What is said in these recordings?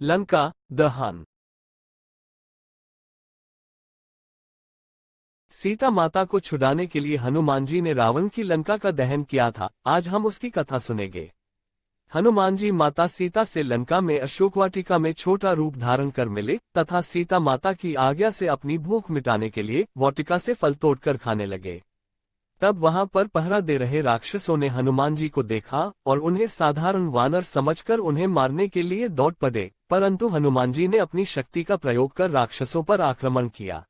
लंका दहन। सीता माता को छुड़ाने के लिए हनुमान जी ने रावण की लंका का दहन किया था। आज हम उसकी कथा सुनेंगे। हनुमान जी माता सीता से लंका में अशोक वाटिका में छोटा रूप धारण कर मिले तथा सीता माता की आज्ञा से अपनी भूख मिटाने के लिए वाटिका से फल तोड़कर खाने लगे। तब वहां पर पहरा दे रहे राक्षसों ने हनुमान जी को देखा और उन्हें साधारण वानर समझकर उन्हें मारने के लिए दौड़ पड़े, परंतु हनुमान जी ने अपनी शक्ति का प्रयोग कर राक्षसों पर आक्रमण किया।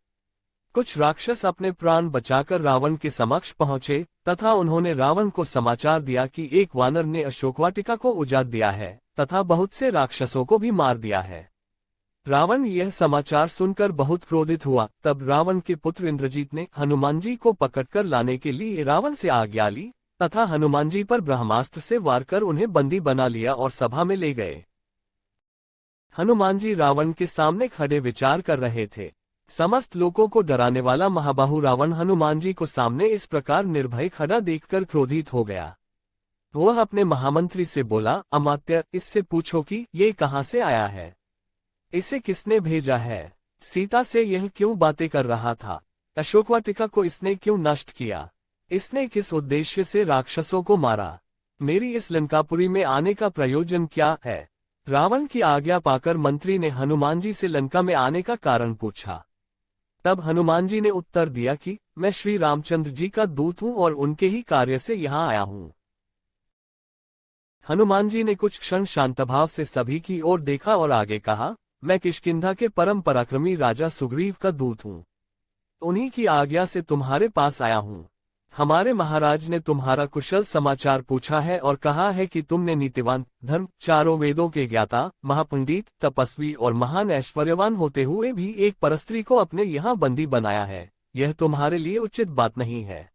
कुछ राक्षस अपने प्राण बचाकर रावण के समक्ष पहुंचे तथा उन्होंने रावण को समाचार दिया कि एक वानर ने अशोक वाटिका को उजाड़ दिया है तथा बहुत से राक्षसों को भी मार दिया है। रावण यह समाचार सुनकर बहुत क्रोधित हुआ। तब रावण के पुत्र इंद्रजीत ने हनुमान जी को पकड़कर लाने के लिए रावण से आज्ञा ली तथा हनुमान जी पर ब्रह्मास्त्र से वार कर उन्हें बंदी बना लिया और सभा में ले गए। हनुमान जी रावण के सामने खड़े विचार कर रहे थे। समस्त लोगों को डराने वाला महाबाहु रावण हनुमान जी को सामने इस प्रकार निर्भय खड़ा देखकर क्रोधित हो गया। वह अपने महामंत्री से बोला, अमात्य, इससे पूछो कि ये कहाँ से आया है, इसे किसने भेजा है, सीता से यह क्यों बातें कर रहा था, अशोक वाटिका को इसने क्यों नष्ट किया, इसने किस उद्देश्य से राक्षसों को मारा, मेरी इस लंकापुरी में आने का प्रयोजन क्या है। रावण की आज्ञा पाकर मंत्री ने हनुमान जी से लंका में आने का कारण पूछा। तब हनुमान जी ने उत्तर दिया कि मैं श्री रामचंद्र जी का दूत हूं और उनके ही कार्य से यहाँ आया हूं। हनुमान जी ने कुछ क्षण शांतभाव से सभी की ओर देखा और आगे कहा, मैं किष्किंधा के परम पराक्रमी राजा सुग्रीव का दूत हूं। उन्हीं की आज्ञा से तुम्हारे पास आया हूं। हमारे महाराज ने तुम्हारा कुशल समाचार पूछा है और कहा है कि तुमने नीतिवान, धर्म, चारों वेदों के ज्ञाता, महापंडित, तपस्वी और महान ऐश्वर्यवान होते हुए भी एक परस्त्री को अपने यहाँ बंदी बनाया है। यह तुम्हारे लिए उचित बात नहीं है।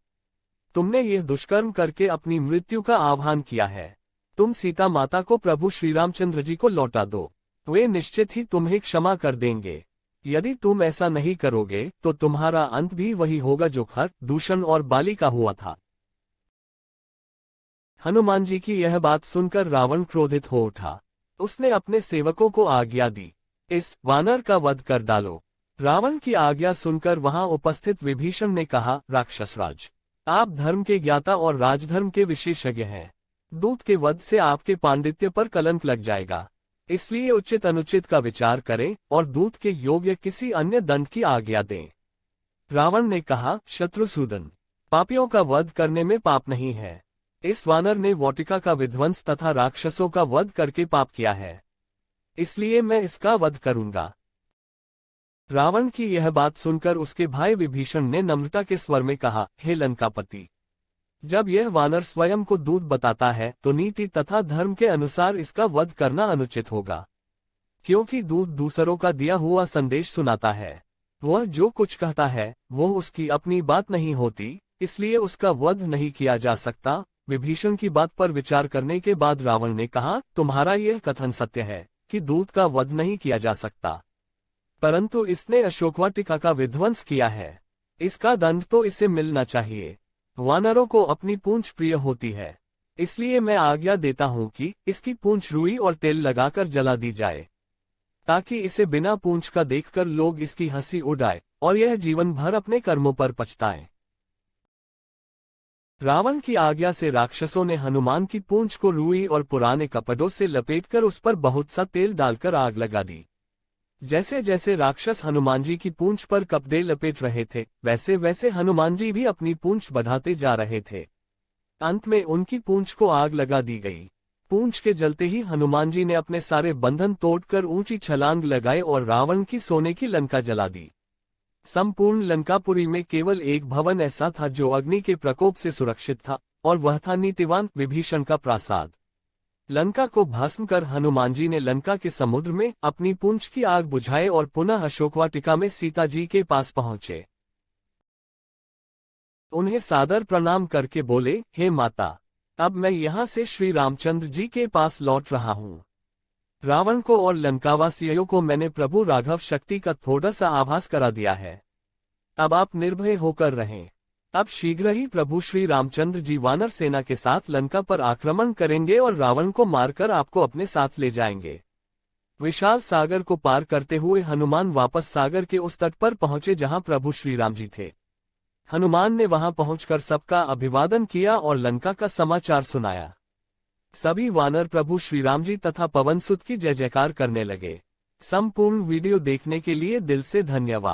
तुमने यह दुष्कर्म करके अपनी मृत्यु का आह्वान किया है। तुम सीता माता को प्रभु श्रीरामचंद्र जी को लौटा दो, वे निश्चित ही तुम्हें क्षमा कर देंगे। यदि तुम ऐसा नहीं करोगे तो तुम्हारा अंत भी वही होगा जो खर, दूषण और बाली का हुआ था। हनुमान जी की यह बात सुनकर रावण क्रोधित हो उठा। उसने अपने सेवकों को आज्ञा दी, इस वानर का वध कर डालो। रावण की आज्ञा सुनकर वहां उपस्थित विभीषण ने कहा, राक्षसराज, आप धर्म के ज्ञाता और राजधर्म के विशेषज्ञ हैं। दूत के वध से आपके पांडित्य पर कलंक लग जाएगा, इसलिए उचित अनुचित का विचार करें और दूत के योग्य किसी अन्य दंड की आज्ञा दें। रावण ने कहा, शत्रुसूदन, पापियों का वध करने में पाप नहीं है। इस वानर ने वाटिका का विध्वंस तथा राक्षसों का वध करके पाप किया है, इसलिए मैं इसका वध करूंगा। रावण की यह बात सुनकर उसके भाई विभीषण ने नम्रता के स्वर में कहा, हे लंकापति, जब यह वानर स्वयं को दूत बताता है तो नीति तथा धर्म के अनुसार इसका वध करना अनुचित होगा, क्योंकि दूत दूसरों का दिया हुआ संदेश सुनाता है। वह जो कुछ कहता है वह उसकी अपनी बात नहीं होती, इसलिए उसका वध नहीं किया जा सकता। विभीषण की बात पर विचार करने के बाद रावण ने कहा, तुम्हारा यह कथन सत्य है कि दूत का वध नहीं किया जा सकता, परंतु इसने अशोक वाटिका का विध्वंस किया है, इसका दंड तो इसे मिलना चाहिए। वानरों को अपनी पूंछ प्रिय होती है, इसलिए मैं आज्ञा देता हूं कि इसकी पूंछ रुई और तेल लगाकर जला दी जाए, ताकि इसे बिना पूंछ का देखकर लोग इसकी हंसी उड़ाए और यह जीवन भर अपने कर्मों पर पछताए। रावण की आज्ञा से राक्षसों ने हनुमान की पूंछ को रुई और पुराने कपड़ों से लपेटकर उस पर बहुत सा तेल डालकर आग लगा दी। जैसे जैसे राक्षस हनुमान जी की पूंछ पर कपड़े लपेट रहे थे, वैसे वैसे हनुमान जी भी अपनी पूंछ बढ़ाते जा रहे थे। अंत में उनकी पूंछ को आग लगा दी गई। पूंछ के जलते ही हनुमान जी ने अपने सारे बंधन तोड़कर ऊंची छलांग लगाए और रावण की सोने की लंका जला दी। संपूर्ण लंकापुरी में केवल एक भवन ऐसा था जो अग्नि के प्रकोप से सुरक्षित था, और वह था नीतिवान विभीषण का प्रासाद। लंका को भस्म कर हनुमान जी ने लंका के समुद्र में अपनी पूंछ की आग बुझाए और पुनः अशोक वाटिका में सीता जी के पास पहुंचे। उन्हें सादर प्रणाम करके बोले, हे माता, अब मैं यहाँ से श्री रामचंद्र जी के पास लौट रहा हूँ। रावण को और लंकावासियों को मैंने प्रभु राघव शक्ति का थोड़ा सा आभास करा दिया है। अब आप निर्भय होकर रहें। अब शीघ्र ही प्रभु श्री रामचंद्र जी वानर सेना के साथ लंका पर आक्रमण करेंगे और रावण को मारकर आपको अपने साथ ले जाएंगे। विशाल सागर को पार करते हुए हनुमान वापस सागर के उस तट पर पहुंचे जहां प्रभु श्रीराम जी थे। हनुमान ने वहां पहुंचकर सबका अभिवादन किया और लंका का समाचार सुनाया। सभी वानर प्रभु श्रीराम जी तथा पवन सुत की जय जयकार करने लगे। संपूर्ण वीडियो देखने के लिए दिल से धन्यवाद।